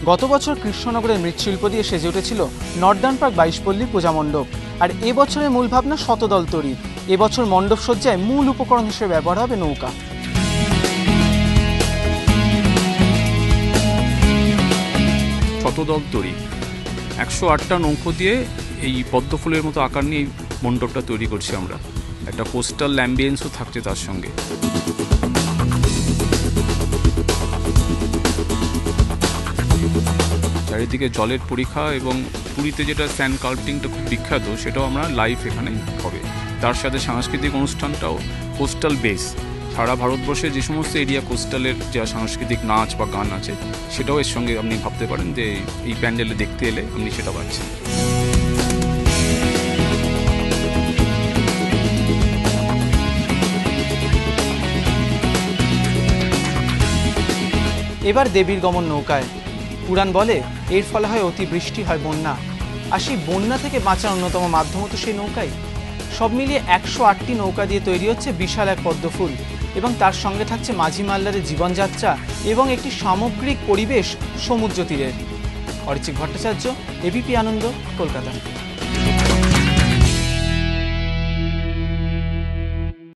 গত বছর কৃষ্ণনগরের মৃৎশিল্প দিয়ে সেজে উঠেছিল নর্দার্ন পার্ক 22 পূজা মণ্ডপ। আর এবছরের মূল ভাবনা শতদল তরী। এবছর মণ্ডপ সজ্জায় মূল উপকরণ হিসেবে ব্যবহার হবে নৌকা। শতদল তরী 108টা নৌকো দিয়ে এই পদ্মফুলের মতো আকার নিয়ে এই মণ্ডপটা তৈরি করছি আমরা। একটা কোস্টাল অ্যাম্বিয়েন্সও থাকছে তার সঙ্গে। চারিদিকে জলের পরীক্ষা এবং পুরীতে যেটা স্যান্ড কাল্পটিংটা খুব বিখ্যাত, সেটাও আমরা লাইভ এখানে হবে। তার সাথে সাংস্কৃতিক অনুষ্ঠানটাও কোস্টাল বেস। সারা ভারতবর্ষে যে সমস্ত এরিয়া কোস্টালের যা সাংস্কৃতিক নাচ বা গান আছে, সেটাও এর সঙ্গে আপনি ভাবতে পারেন যে এই প্যান্ডেলে দেখতে এলে আপনি সেটা পাচ্ছেন। এবার দেবীর গমন নৌকায়। পুরাণ বলে এর ফলে হয় অতিবৃষ্টি, হয় বন্যা। আর সেই বন্যা থেকে বাঁচার অন্যতম মাধ্যম তো সেই নৌকাই। সব মিলিয়ে 108টি নৌকা দিয়ে তৈরি হচ্ছে বিশাল এক পদ্মফুল, এবং তার সঙ্গে থাকছে মাঝি মাল্লারের জীবনযাত্রা এবং একটি সামগ্রিক পরিবেশ সমুদ্র তীরের। অরিচিক ভট্টাচার্য, এবিপি আনন্দ, কলকাতা।